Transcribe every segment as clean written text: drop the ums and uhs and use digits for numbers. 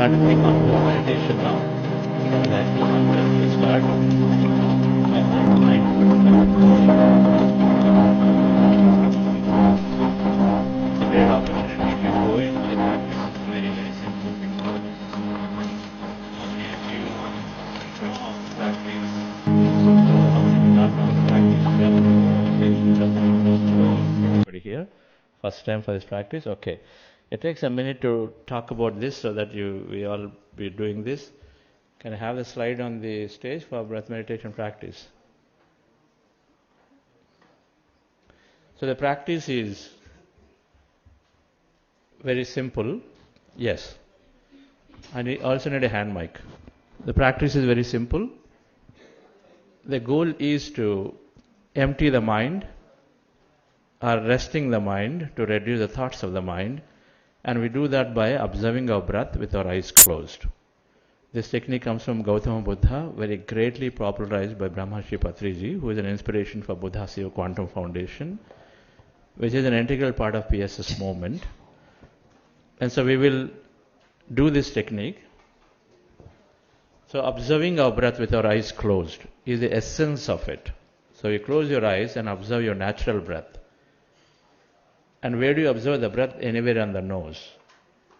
start click on the meditation now. Then click on the start and then it's a great opportunity to go in like that. It's very, very simple. If you know how to practice, not how to practice well, everybody here, first time for this practice, okay. It takes a minute to talk about this so that we all be doing this. Can I have the slide on the stage for breath meditation practice? So the practice is very simple. Yes. I also need a hand mic. The practice is very simple. The goal is to empty the mind or resting the mind to reduce the thoughts of the mind. And we do that by observing our breath with our eyes closed. This technique comes from Gautama Buddha, very greatly popularized by Brahmarshi Pitamaha, who is an inspiration for Buddha Seva Quantum Foundation, which is an integral part of PSS movement. And so we will do this technique. So observing our breath with our eyes closed is the essence of it. So you close your eyes and observe your natural breath. And where do you observe the breath? Anywhere on the nose.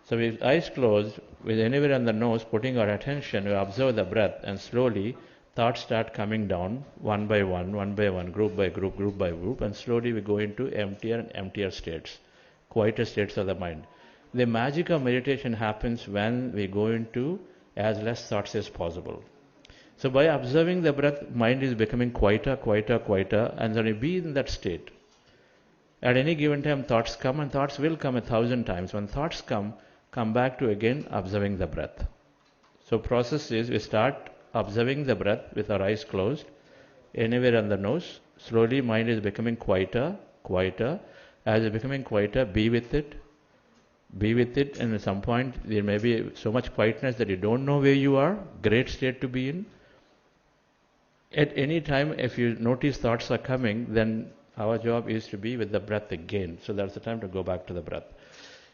So with eyes closed, with anywhere on the nose, putting our attention, we observe the breath, and slowly thoughts start coming down one by one, group by group, group by group, and slowly we go into emptier and emptier states, quieter states of the mind. The magic of meditation happens when we go into as less thoughts as possible. So by observing the breath, mind is becoming quieter, quieter, quieter, and then we be in that state. At any given time, thoughts come, and thoughts will come 1,000 times. When thoughts come back to again observing the breath. So process is we start observing the breath with our eyes closed, anywhere on the nose. Slowly mind is becoming quieter, quieter. As it's becoming quieter, be with it, and at some point there may be so much quietness that you don't know where you are. Great state to be in. At any time, if you notice thoughts are coming, then our job is to be with the breath again. So that's the time to go back to the breath.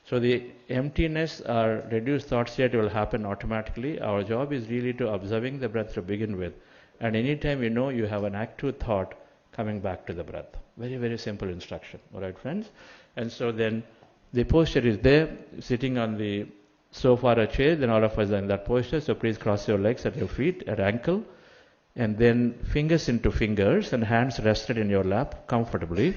So the emptiness or reduced thought state will happen automatically. Our job is really to observing the breath to begin with. And anytime you know you have an active thought, coming back to the breath. Very, very simple instruction. All right, friends? And so then the posture is there, sitting on the sofa or a chair. Then all of us are in that posture. So please cross your legs at your feet, at ankle. And then fingers into fingers and hands rested in your lap comfortably.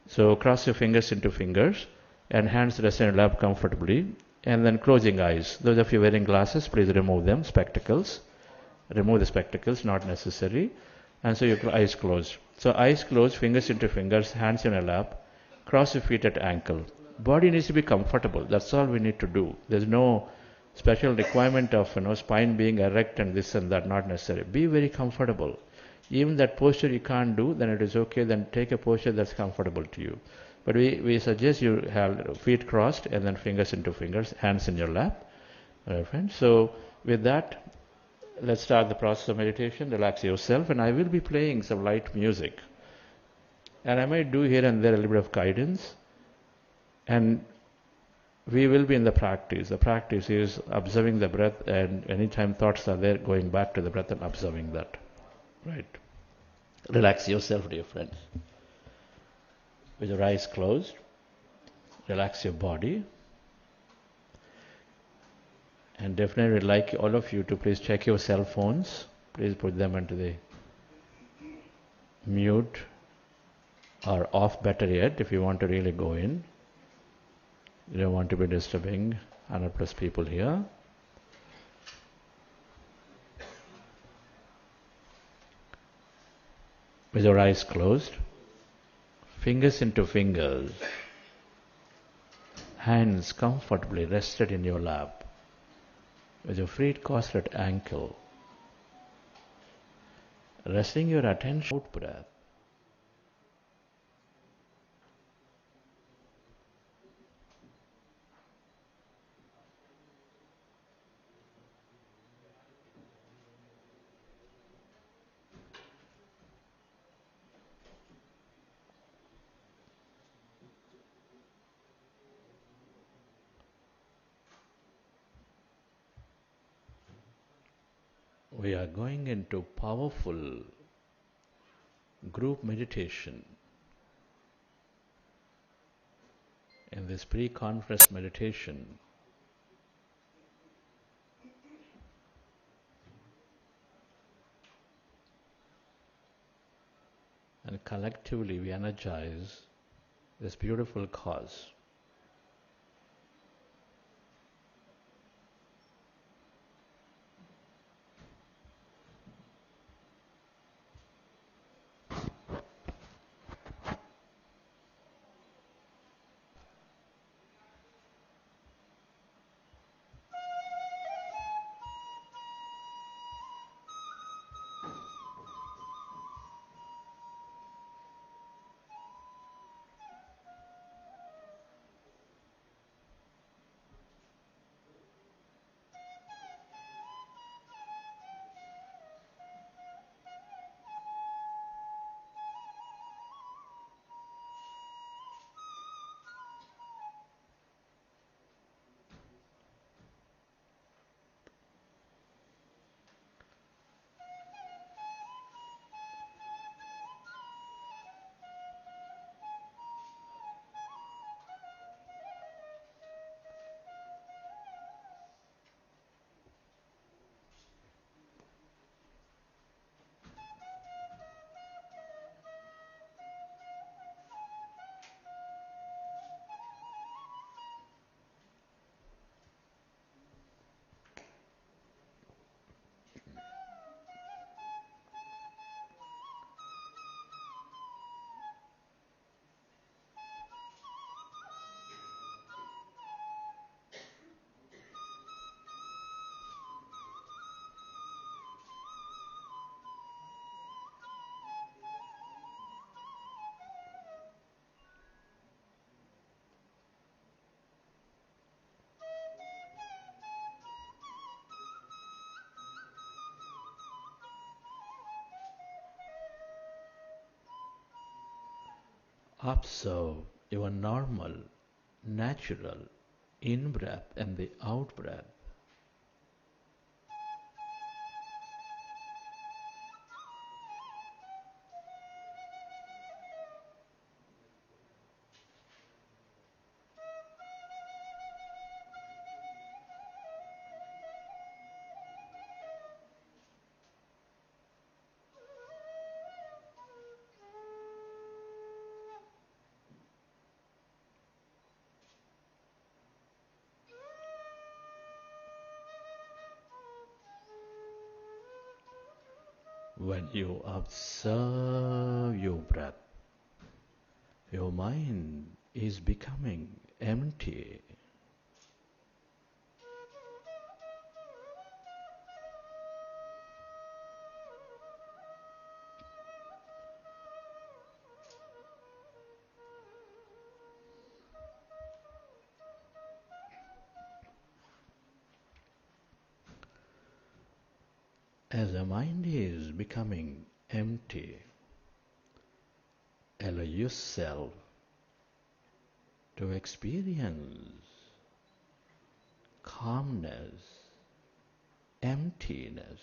So cross your fingers into fingers and hands rested in your lap comfortably. And then closing eyes. Those of you wearing glasses, please remove them. Spectacles. Remove the spectacles, not necessary. And so your eyes closed. So eyes closed, fingers into fingers, hands in your lap. Cross your feet at ankle. Body needs to be comfortable. That's all we need to do. There's no special requirement of spine being erect and this and that, not necessary. Be very comfortable. Even that posture you can't do, then it is okay. Then take a posture that's comfortable to you. But we suggest you have feet crossed and then fingers into fingers, hands in your lap. All right, friends. So with that, let's start the process of meditation. Relax yourself, and I will be playing some light music. And I might do here and there a little bit of guidance. And we will be in the practice. The practice is observing the breath, and anytime thoughts are there, going back to the breath and observing that. Right. Relax yourself, dear friends. With your eyes closed, relax your body. And definitely would like all of you to please check your cell phones. Please put them into the mute or off, better yet, if you want to really go in. You don't want to be disturbing 100+ people here. With your eyes closed, fingers into fingers, hands comfortably rested in your lap, with your feet crossed at ankle, resting your attention out breath. we are going into powerful group meditation. In this pre-conference meditation, and collectively we energize this beautiful cause. Observe your normal, natural in-breath and the out-breath. When you observe your breath, your mind is becoming empty. As the mind is becoming empty, allow yourself to experience calmness, emptiness.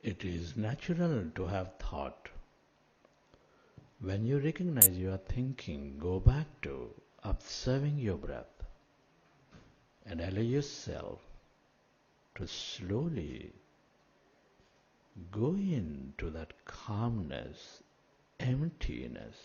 It is natural to have thought. When you recognize you are thinking, go back to observing your breath and allow yourself to slowly go into that calmness, emptiness.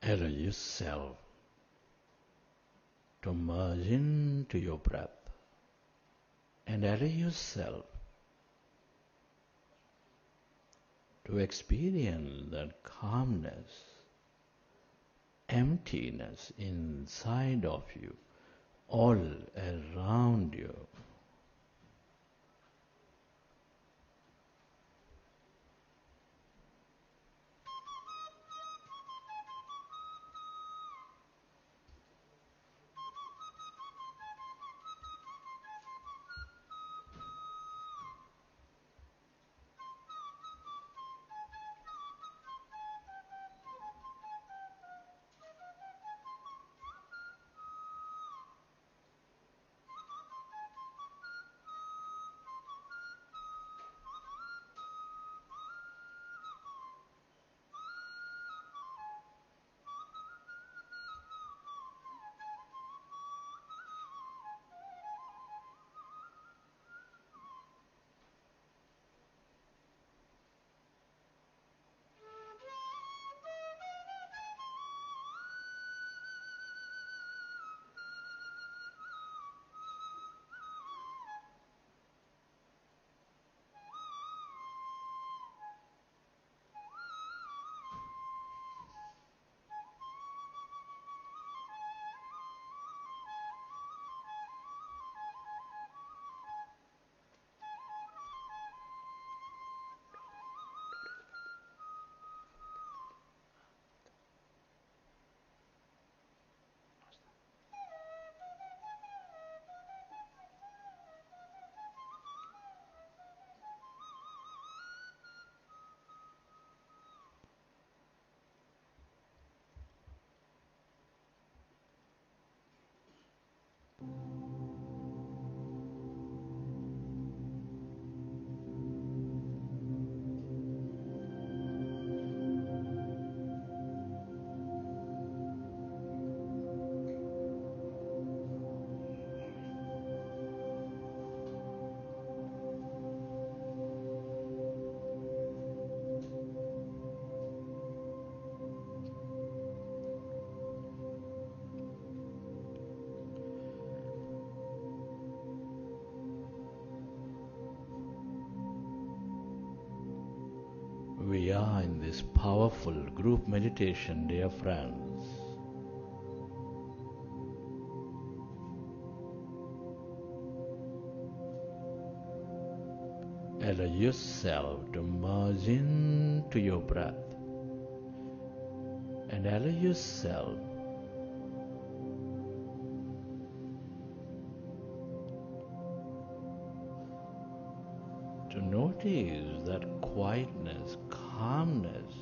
Allow yourself to merge into your breath and allow yourself to experience that calmness, emptiness inside of you, all around you. We are in this powerful group meditation, dear friends. Allow yourself to merge into your breath and allow yourself to notice that quietness, calmness,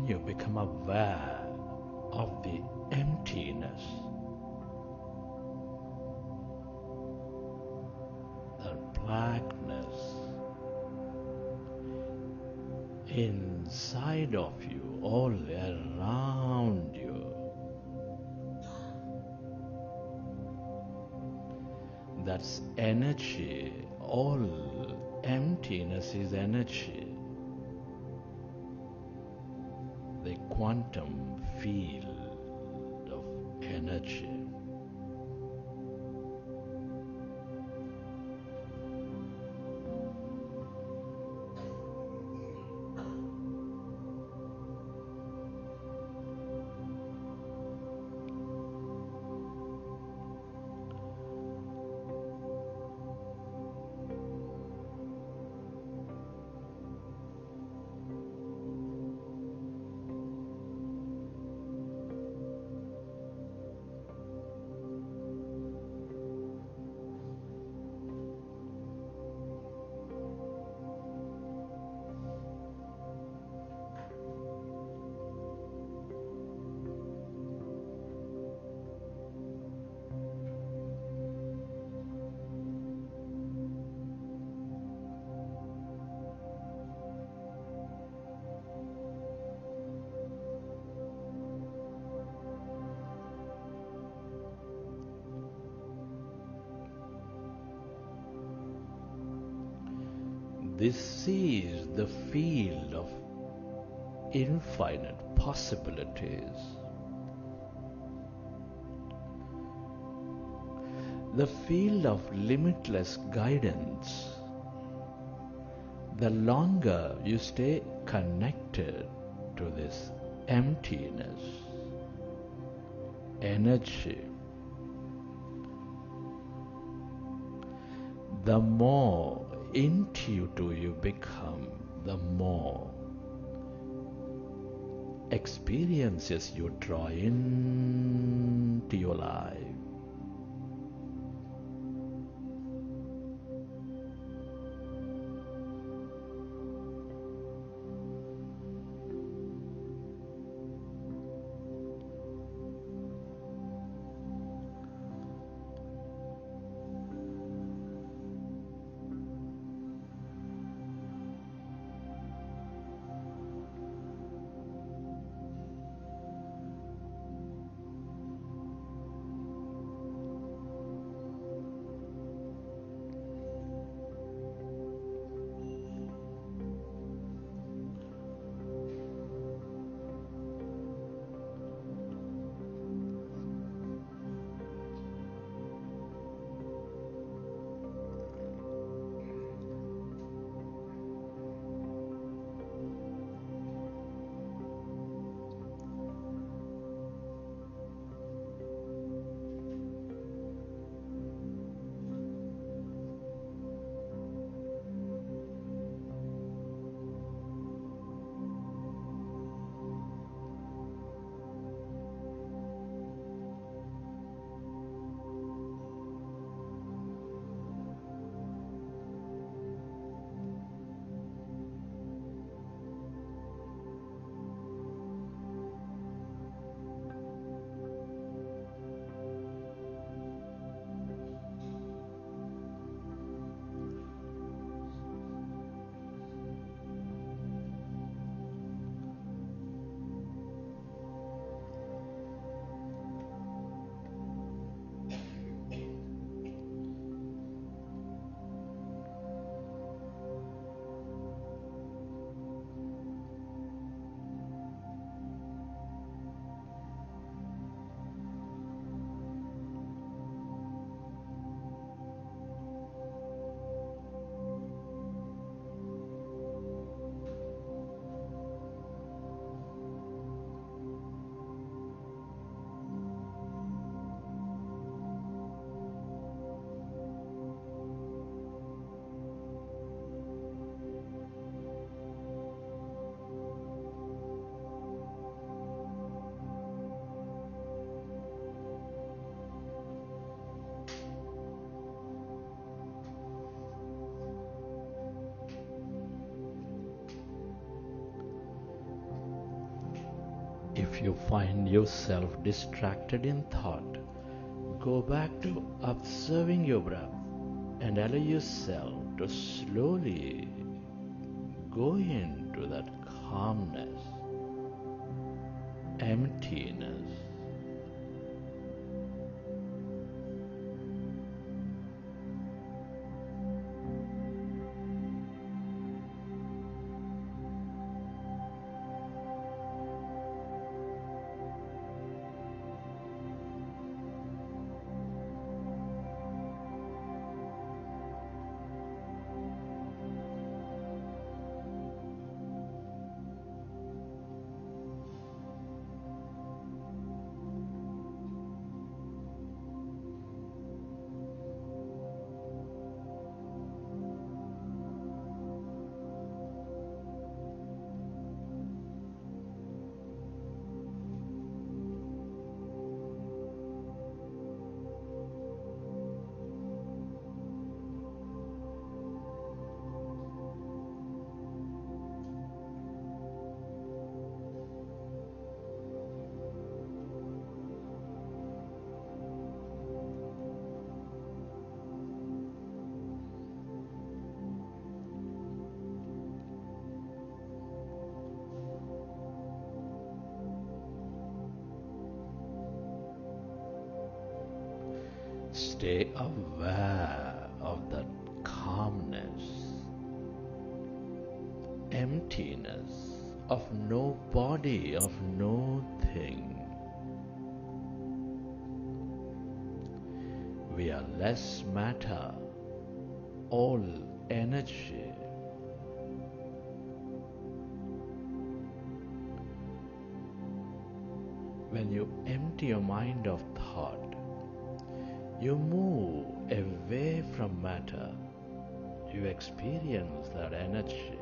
you become aware of the emptiness, the blackness inside of you, all around you. That's energy. All emptiness is energy. The quantum field of energy. This is the field of infinite possibilities. The field of limitless guidance. The longer you stay connected to this emptiness, energy, the more intuitive you become, the more experiences you draw into your life. If you find yourself distracted in thought, go back to observing your breath and allow yourself to slowly go into that calmness, emptiness. Stay aware of that calmness, emptiness of no body, of no thing. We are less matter, all energy. When you empty your mind of thought, you move away from matter. You experience that energy.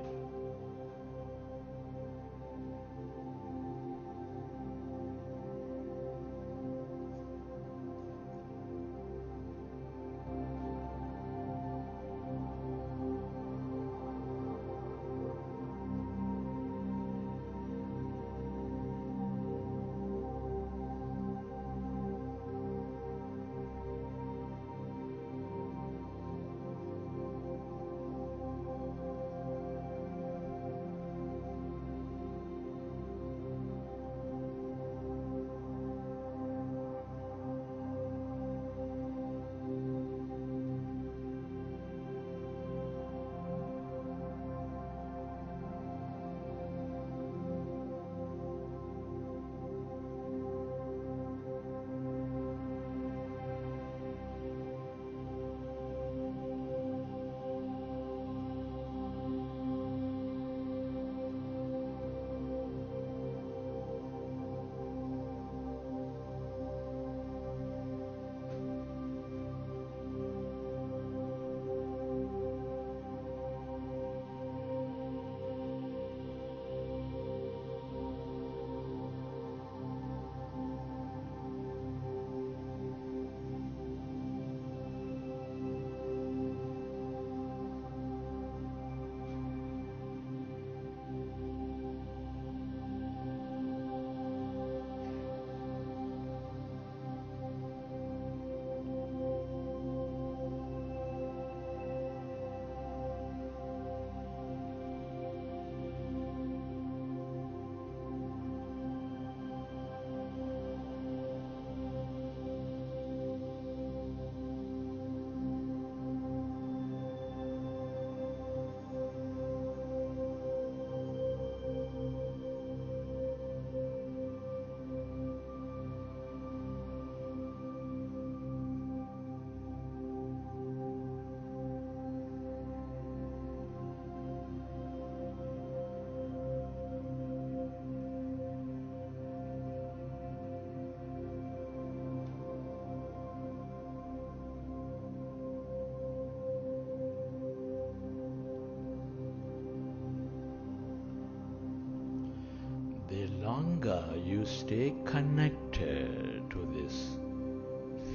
The longer you stay connected to this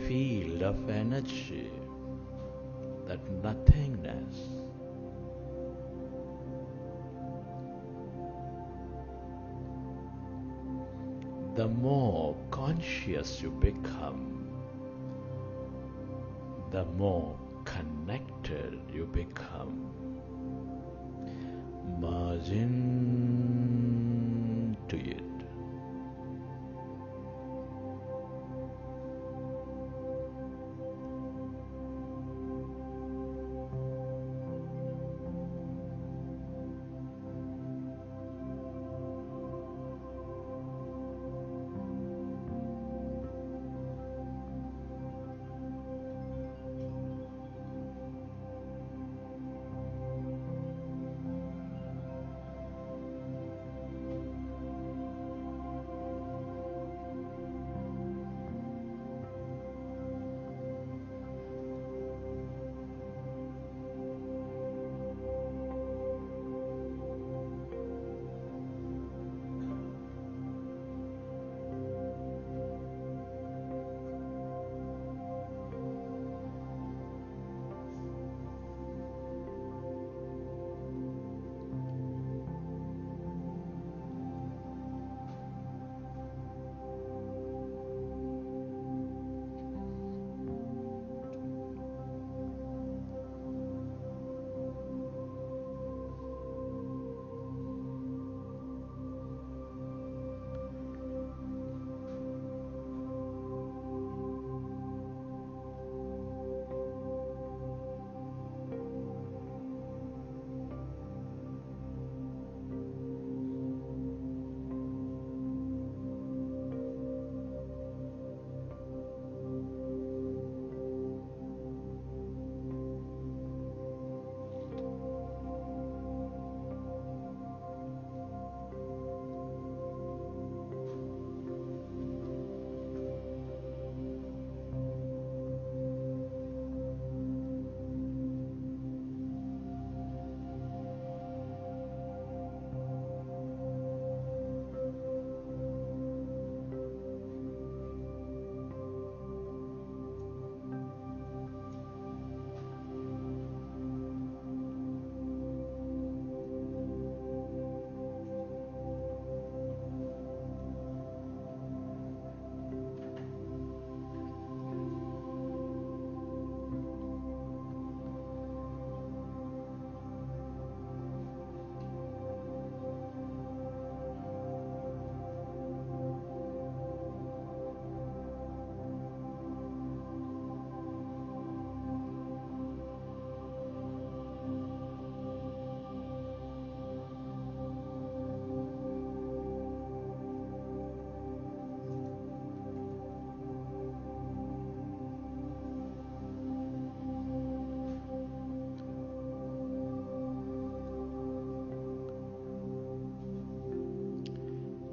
field of energy, that nothingness, the more conscious you become, the more connected you become. Merge into it.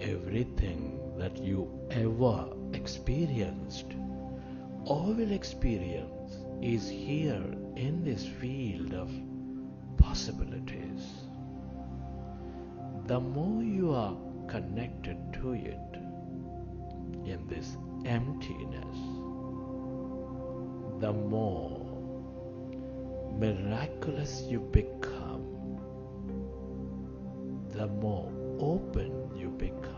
everything that you ever experienced or will experience is here in this field of possibilities. The more you are connected to it in this emptiness, the more miraculous you become, the more open you become.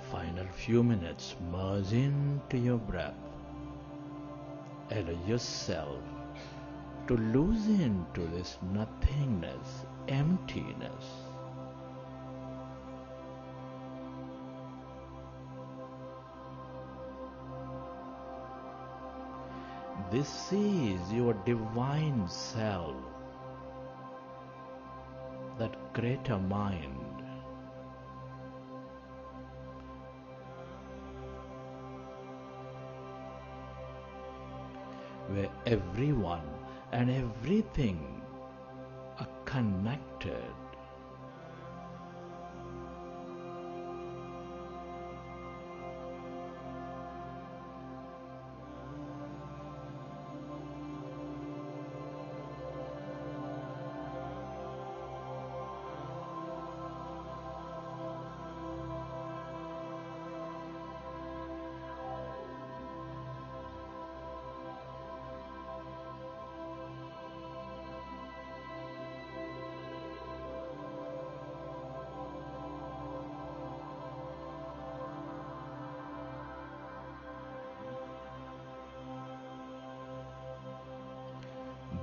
Final few minutes, merge into your breath. Allow yourself to lose into this nothingness, emptiness. This is your divine self, that greater mind. Where everyone and everything are connected.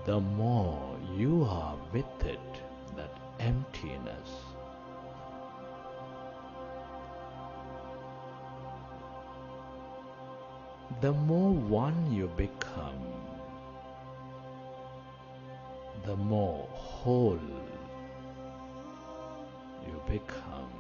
The more you are with it, that emptiness, the more one you become, the more whole you become.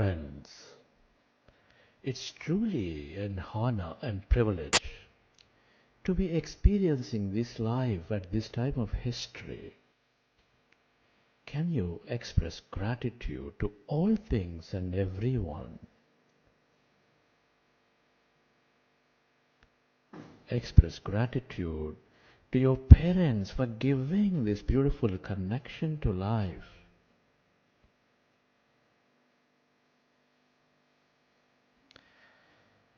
friends, it's truly an honor and privilege to be experiencing this life at this time of history. Can you express gratitude to all things and everyone? Express gratitude to your parents for giving this beautiful connection to life.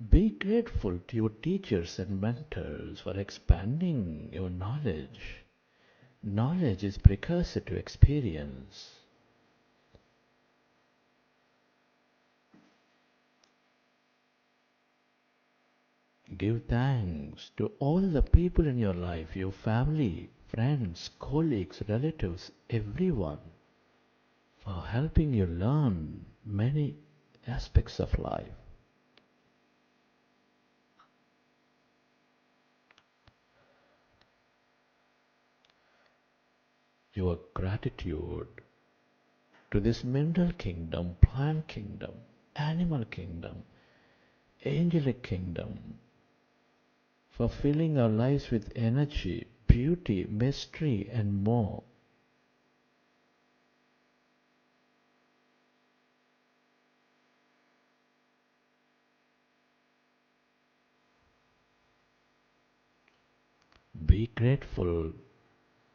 Be grateful to your teachers and mentors for expanding your knowledge. Knowledge is precursor to experience. Give thanks to all the people in your life, your family, friends, colleagues, relatives, everyone, for helping you learn many aspects of life. Your gratitude to this mineral kingdom, plant kingdom, animal kingdom, angelic kingdom, for filling our lives with energy, beauty, mystery, and more. Be grateful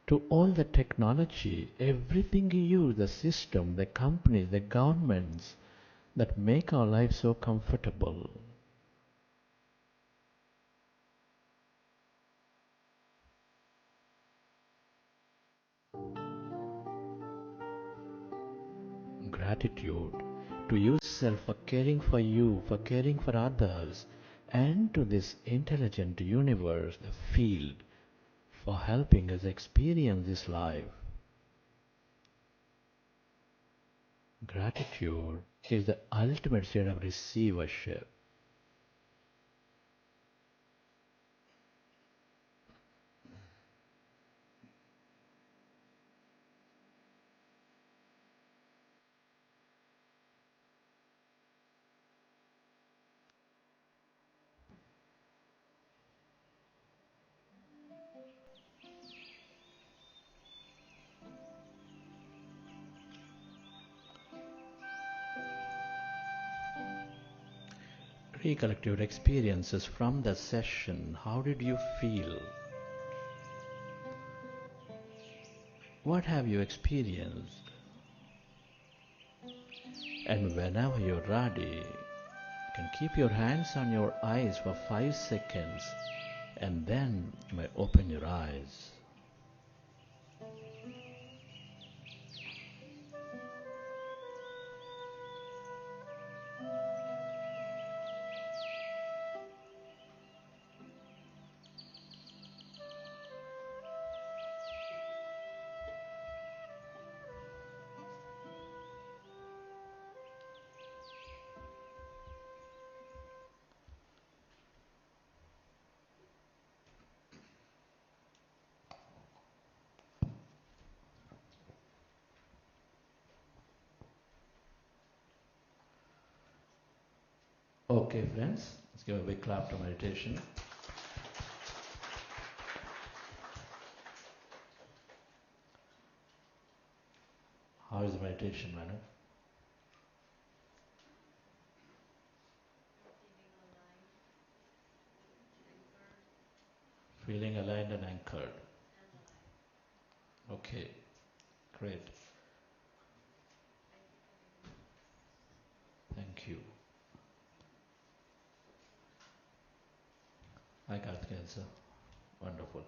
to all the technology, everything you use, the system, the companies, the governments that make our lives so comfortable. Gratitude to yourself for caring for you, for caring for others, and to this intelligent universe, the field, for helping us experience this life. Gratitude is the ultimate state of receivership. Recollect your experiences from the session. How did you feel? What have you experienced? And whenever you're ready, you can keep your hands on your eyes for 5 seconds and then you may open your eyes. Okay, friends, let's give a big clap to meditation. How is the meditation, madam? Feeling aligned and anchored. Okay, great. Thank you. Hi, Karthikeyan sir. Wonderful.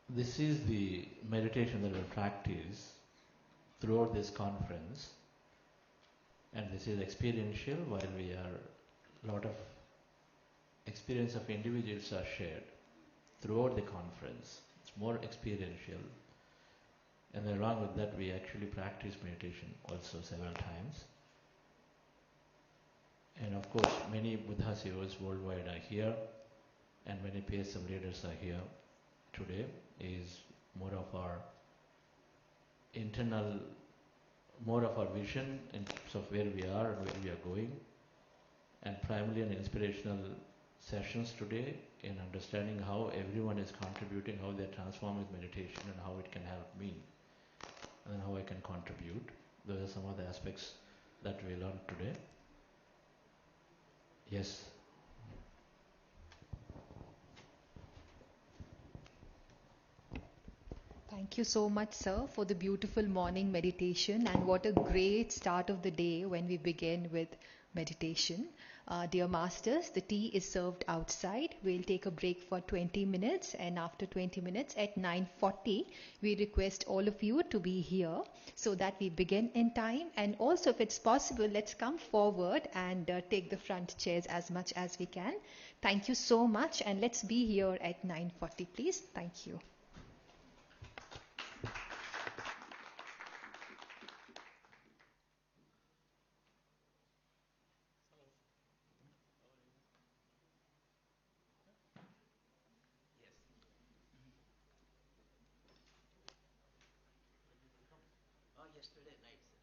This is the meditation that we'll practice throughout this conference, and this is experiential while we are a lot of experience of individuals are shared throughout the conference. It's more experiential, and along with that we actually practice meditation also several times. And of course many Buddha Sevas worldwide are here, and many PSM leaders are here today. Is more of our internal, more of our vision in terms of where we are and where we are going, and primarily an inspirational sessions today in understanding how everyone is contributing, how they're transforming meditation and how it can help me and how I can contribute. Those are some of the aspects that we learned today. Yes. Thank you so much, sir, for the beautiful morning meditation, and what a great start of the day when we begin with meditation. Dear masters, the tea is served outside. We'll take a break for 20 minutes, and after 20 minutes at 9:40, we request all of you to be here so that we begin in time. And also, if it's possible, let's come forward and take the front chairs as much as we can. Thank you so much, and let's be here at 9:40, please. Thank you. Yesterday night.